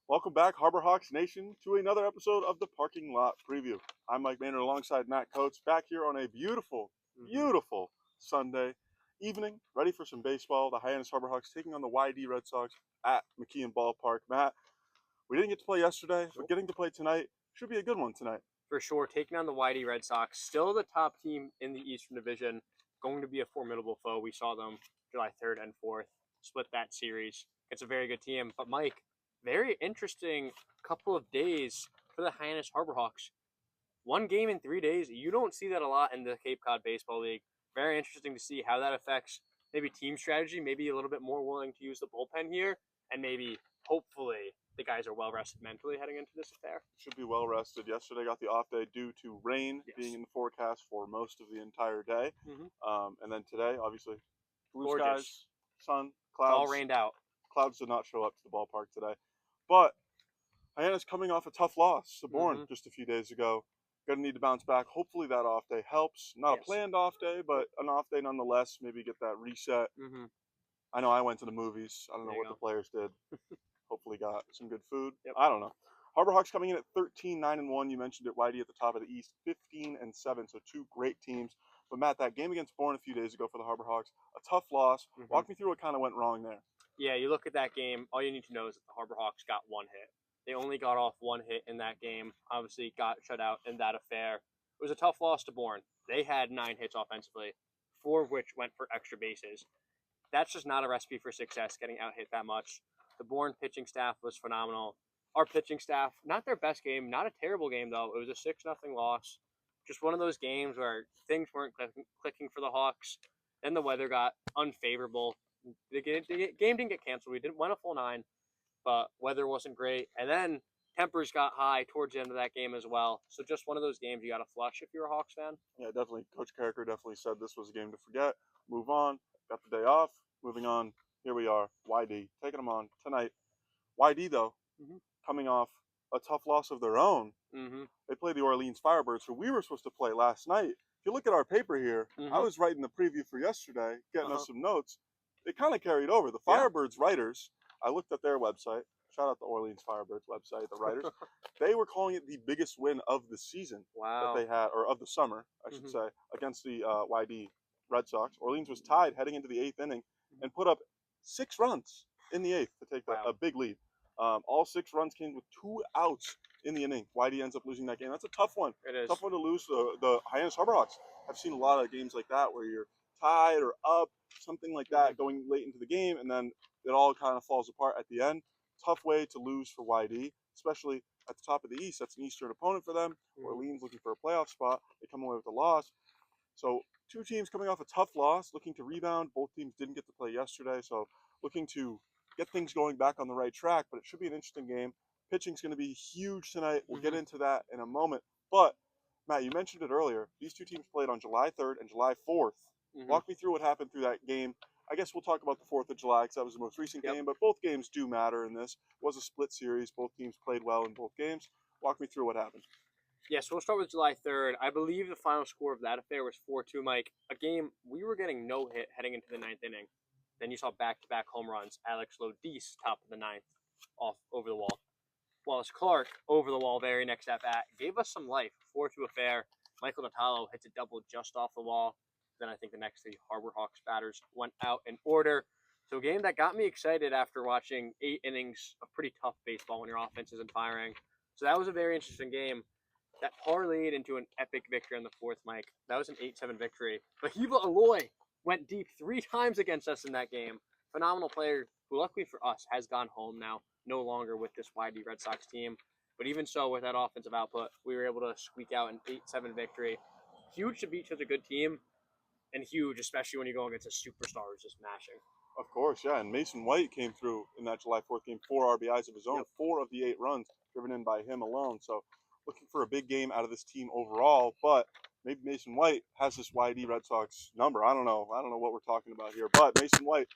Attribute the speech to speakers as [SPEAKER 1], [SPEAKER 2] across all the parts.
[SPEAKER 1] Welcome back, Harbor Hawks Nation, to another episode of the Parking Lot Preview. I'm Mike Maynard alongside Matt Coates, back here on a beautiful Sunday evening, ready for some baseball. The Hyannis Harbor Hawks taking on the Y-D Red Sox at McKeon Ballpark. Matt, we didn't get to play yesterday, but getting to play tonight should be a good one tonight.
[SPEAKER 2] For sure, taking on the Y-D Red Sox, still the top team in the Eastern Division, going to be a formidable foe. We saw them July 3rd and 4th, split that series. It's a very good team. But Mike, very interesting couple of days for the Hyannis Harbor Hawks. One game in 3 days, you don't see that a lot in the Cape Cod Baseball League. Very interesting to see how that affects maybe team strategy, maybe a little bit more willing to use the bullpen here, and maybe, hopefully, the guys are well rested mentally heading into this affair.
[SPEAKER 1] Should be well rested. Yesterday got the off day due to rain being in the forecast for most of the entire day. And then today, obviously, blue skies, sun, clouds.
[SPEAKER 2] It's all rained out.
[SPEAKER 1] Clouds did not show up to the ballpark today. But Hyannis coming off a tough loss to Bourne just a few days ago. Going to need to bounce back. Hopefully that off day helps. Not a planned off day, but an off day nonetheless. Maybe get that reset. I know I went to the movies. I don't know what the players did. Hopefully got some good food. I don't know. Harbor Hawks coming in at 13-9-1. You mentioned it, Y-D at the top of the East, 15-7. So two great teams. But Matt, that game against Bourne a few days ago for the Harbor Hawks, a tough loss. Walk me through what kind of went wrong there.
[SPEAKER 2] Yeah, you look at that game, all you need to know is that the Harbor Hawks got one hit. They only got off one hit in that game. Obviously got shut out in that affair. It was a tough loss to Bourne. They had 9 hits offensively, 4 of which went for extra bases. That's just not a recipe for success, getting out hit that much. The Bourne pitching staff was phenomenal. Our pitching staff, not their best game, not a terrible game though. It was a 6-0 loss. Just one of those games where things weren't clicking for the Hawks. Then the weather got unfavorable. The game didn't get canceled. We didn't win a full 9, but weather wasn't great. And then tempers got high towards the end of that game as well. So just one of those games you got to flush if you're a Hawks fan.
[SPEAKER 1] Yeah, definitely. Coach Carricker definitely said this was a game to forget. Move on. Got the day off. Moving on. Here we are. Y-D taking them on tonight. Y-D though, coming off a tough loss of their own. They played the Orleans Firebirds, who we were supposed to play last night. If you look at our paper here, I was writing the preview for yesterday, getting us some notes. They kind of carried over. The Firebirds writers, I looked at their website. Shout out the Orleans Firebirds website, the writers. They were calling it the biggest win of the season that they had, or of the summer, I should say, against the Y-D Red Sox. Orleans was tied heading into the 8th inning and put up 6 runs in the 8th to take a big lead. All 6 runs came with 2 outs in the inning. Y-D ends up losing that game. That's a tough one.
[SPEAKER 2] It is.
[SPEAKER 1] Tough one to lose. The Hyannis Harbor Hawks. I've seen a lot of games like that where you're tied or up, something like that, going late into the game, and then it all kind of falls apart at the end. Tough way to lose for Y-D, especially at the top of the East. That's an Eastern opponent for them. Orleans looking for a playoff spot. They come away with a loss. So 2 teams coming off a tough loss, looking to rebound. Both teams didn't get to play yesterday, so looking to get things going back on the right track, but it should be an interesting game. Pitching's going to be huge tonight. We'll get into that in a moment. But, Matt, you mentioned it earlier. These 2 teams played on July 3rd and July 4th. Walk me through what happened through that game. I guess we'll talk about the 4th of July because that was the most recent game, but both games do matter in this. It was a split series. Both teams played well in both games. Walk me through what happened.
[SPEAKER 2] Yes, we'll start with July 3rd. I believe the final score of that affair was 4-2, Mike. A game we were getting no hit heading into the 9th inning. Then you saw back-to-back home runs. Alex Lodis, top of the 9th, off over the wall. Wallace Clark, over the wall, very next at-bat, gave us some life. 4-2 affair. Michael Natalo hits a double just off the wall. Then I think the next 3 Harbor Hawks batters went out in order. So a game that got me excited after watching 8 innings of pretty tough baseball when your offense isn't firing. So that was a very interesting game. That parlayed into an epic victory on the 4th, Mike. That was an 8-7 victory. Mahiva Aloy went deep 3 times against us in that game. Phenomenal player who, luckily for us, has gone home now, no longer with this Y-D Red Sox team. But even so, with that offensive output, we were able to squeak out an 8-7 victory. Huge to beat such a good team, and huge, especially when you go against a superstar who's just mashing.
[SPEAKER 1] Of course, yeah. And Mason White came through in that July 4th game, 4 RBIs of his own, 4 of the 8 runs driven in by him alone. So looking for a big game out of this team overall, but maybe Mason White has this Y-D Red Sox number. I don't know what we're talking about here, but Mason White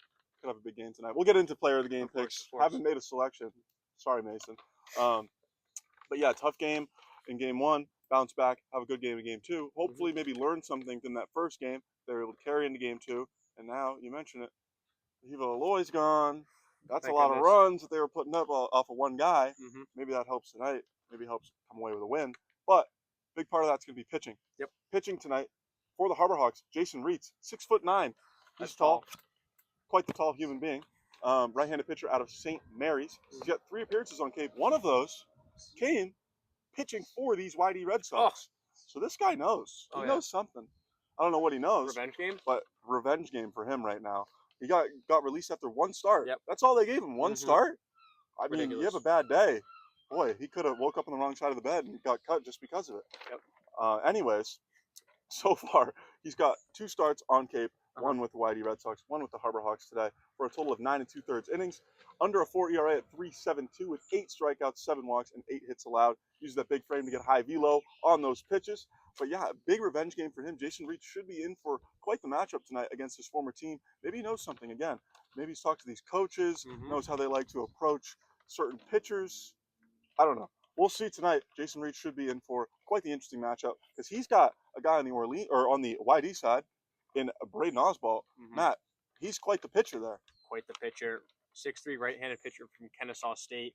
[SPEAKER 1] could have a big game tonight. We'll get into player of the game picks. Haven't made a selection. Sorry, Mason. But yeah, tough game in game 1. Bounce back, have a good game in game 2. Hopefully maybe learn something from that first game. They were able to carry into game 2. And now, you mentioned it, Mahiva Aloy's gone. That's
[SPEAKER 2] Thank
[SPEAKER 1] a lot of
[SPEAKER 2] goodness.
[SPEAKER 1] runs that they were putting up off of one guy.
[SPEAKER 2] Mm-hmm.
[SPEAKER 1] Maybe that helps tonight. Maybe helps come away with a win. But big part of that's going to be pitching.
[SPEAKER 2] Yep.
[SPEAKER 1] Pitching tonight for the Harbor Hawks, Jason Reitz, 6'9". He's
[SPEAKER 2] That's
[SPEAKER 1] tall. Quite the tall human being. Right-handed pitcher out of St. Mary's. He's got 3 appearances on Cape. One of those came pitching for these Y-D Red Sox. So this guy knows. He knows something. I don't know what he knows.
[SPEAKER 2] Revenge game?
[SPEAKER 1] But revenge game for him right now. He got released after 1 start.
[SPEAKER 2] Yep.
[SPEAKER 1] That's all they gave him. 1 start? I mean,
[SPEAKER 2] Ridiculous.
[SPEAKER 1] you have a bad day. Boy, he could have woke up on the wrong side of the bed and got cut just because of it.
[SPEAKER 2] Yep.
[SPEAKER 1] Anyways, so far, he's got 2 starts on Cape. 1 with the Y-D Red Sox, 1 with the Harbor Hawks today, for a total of 9 2/3 innings, under a 4 ERA at 3.72 with 8 strikeouts, 7 walks, and 8 hits allowed. Uses that big frame to get high velo on those pitches. But yeah, big revenge game for him. Jason Reitz should be in for quite the matchup tonight against his former team. Maybe he knows something again. Maybe he's talked to these coaches, knows how they like to approach certain pitchers. I don't know. We'll see tonight. Jason Reitz should be in for quite the interesting matchup because he's got a guy on the on the YD side in Braden Oswalt. Matt, he's quite the pitcher there.
[SPEAKER 2] Quite the pitcher. 6'3" right-handed pitcher from Kennesaw State.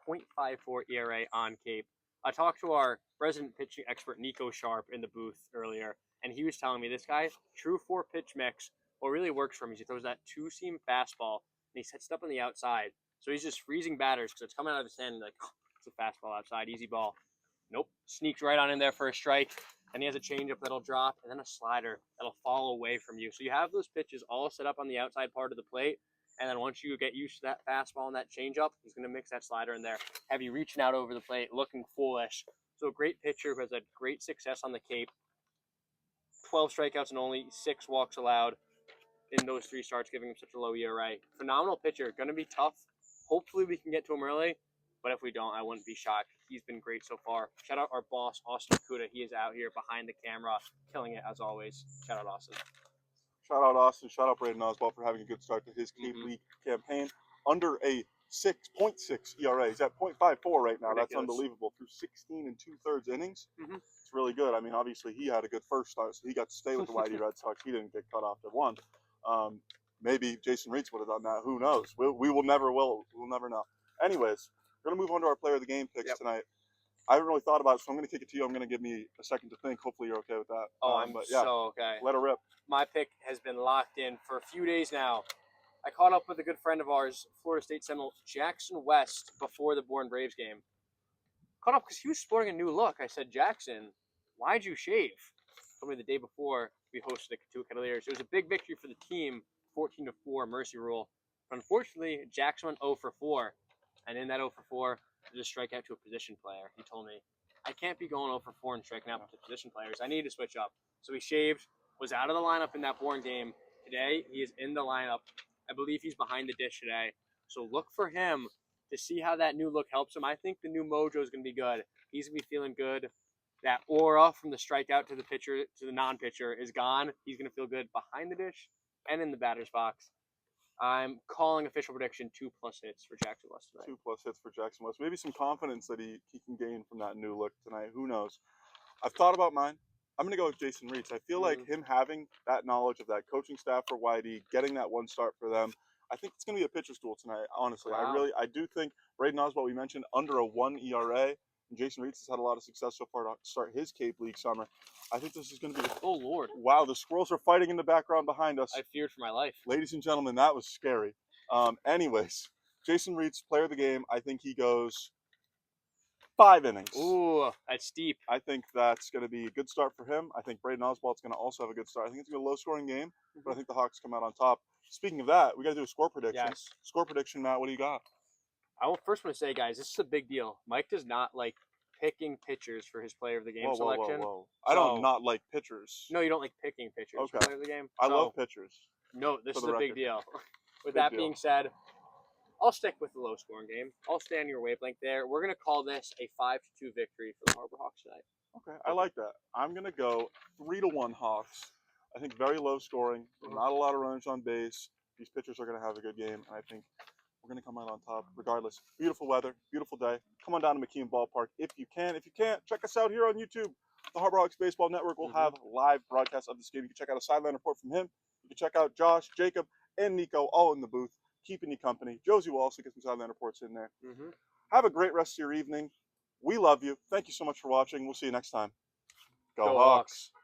[SPEAKER 2] 0.54 ERA on Cape. I talked to our resident pitching expert, Nico Sharp, in the booth earlier, and he was telling me this guy, true 4-pitch mix, what really works for him is he throws that 2-seam fastball, and he sets it up on the outside. So he's just freezing batters because it's coming out of his hand, and like, oh, it's a fastball outside, easy ball. Nope. Sneaks right on in there for a strike. And he has a changeup that'll drop, and then a slider that'll fall away from you. So you have those pitches all set up on the outside part of the plate, and then once you get used to that fastball and that changeup, he's going to mix that slider in there, have you reaching out over the plate, looking foolish. So a great pitcher who has had great success on the Cape. 12 strikeouts and only 6 walks allowed in those 3 starts, giving him such a low ERA. Phenomenal pitcher. Going to be tough. Hopefully we can get to him early. But if we don't, I wouldn't be shocked. He's been great so far. Shout out our boss, Austin Kuda. He is out here behind the camera, killing it as always. Shout out Austin.
[SPEAKER 1] Shout out Austin. Shout out Braden Oswalt for having a good start to his Cape League campaign. Under a 6.6 ERA. He's at 0.54 right now.
[SPEAKER 2] Ridiculous.
[SPEAKER 1] That's unbelievable. Through 16 2/3 innings. It's really good. I mean, obviously he had a good first start, so he got to stay with the Y-D Red Sox. He didn't get cut off at 1. Maybe Jason Reitz would have done that. Who knows? We'll never know. Anyways, we're going to move on to our player of the game picks tonight. I haven't really thought about it, so I'm going to kick it to you. I'm going to give me a second to think. Hopefully you're okay with that.
[SPEAKER 2] I'm so okay.
[SPEAKER 1] Let her rip.
[SPEAKER 2] My pick has been locked in for a few days now. I caught up with a good friend of ours, Florida State Seminole, Jackson West, before the Bourne Braves game. Caught up because he was sporting a new look. I said, Jackson, why'd you shave? Told me the day before we hosted the two Cavaliers. It was a big victory for the team, 14-4 mercy rule. But unfortunately, Jackson went 0 for 4. And in that 0 for 4, just strike out to a position player. He told me, I can't be going 0 for 4 and striking out to position players. I need to switch up. So he shaved, was out of the lineup in that Bourne game. Today, he is in the lineup. I believe he's behind the dish today. So look for him to see how that new look helps him. I think the new mojo is going to be good. He's going to be feeling good. That aura from the strikeout to the pitcher, to the non-pitcher is gone. He's going to feel good behind the dish and in the batter's box. I'm calling official prediction 2+ hits for Jackson West tonight.
[SPEAKER 1] 2+ hits for Jackson West. Maybe some confidence that he can gain from that new look tonight. Who knows? I've thought about mine. I'm going to go with Jason Reitz. I feel like him having that knowledge of that coaching staff for Y-D, getting that 1 start for them, I think it's going to be a pitcher's duel tonight, honestly.
[SPEAKER 2] Wow.
[SPEAKER 1] I do think Braden Oswalt, we mentioned, under a 1 ERA. And Jason Reitz has had a lot of success so far to start his Cape League summer. I think this is going to be...
[SPEAKER 2] Oh, Lord.
[SPEAKER 1] Wow, the squirrels are fighting in the background behind us.
[SPEAKER 2] I feared for my life.
[SPEAKER 1] Ladies and gentlemen, that was scary. Anyways, Jason Reitz, player of the game, I think he goes 5 innings.
[SPEAKER 2] Ooh, that's steep.
[SPEAKER 1] I think that's going to be a good start for him. I think Braden Oswalt's going to also have a good start. I think it's going to be a low-scoring game, but I think the Hawks come out on top. Speaking of that, we got to do a score prediction.
[SPEAKER 2] Yes.
[SPEAKER 1] Score prediction, Matt, what do you got?
[SPEAKER 2] I will first want to say, guys, this is a big deal. Mike does not like picking pitchers for his player of the game selection.
[SPEAKER 1] Whoa. I don't not like pitchers.
[SPEAKER 2] No, you don't like picking pitchers for player of the game?
[SPEAKER 1] I love pitchers.
[SPEAKER 2] No, this is a big deal. With
[SPEAKER 1] Big
[SPEAKER 2] that
[SPEAKER 1] deal.
[SPEAKER 2] being said, I'll stick with the low-scoring game. I'll stay on your wavelength there. We're going to call this a 5-2 victory for the Harbor Hawks tonight.
[SPEAKER 1] Okay, I like that. I'm going to go 3-1 Hawks. I think very low scoring, not a lot of runners on base. These pitchers are going to have a good game, and I think we're going to come out on top regardless. Beautiful weather, beautiful day. Come on down to McKeon Ballpark if you can. If you can't, check us out here on YouTube. The Harbor Hawks Baseball Network will have live broadcasts of this game. You can check out a sideline report from him. You can check out Josh, Jacob, and Nico all in the booth keeping you company. Josie will also get some sideline reports in there.
[SPEAKER 2] Mm-hmm.
[SPEAKER 1] Have a great rest of your evening. We love you. Thank you so much for watching. We'll see you next time. Go
[SPEAKER 2] Go
[SPEAKER 1] Hawks.
[SPEAKER 2] Hawks.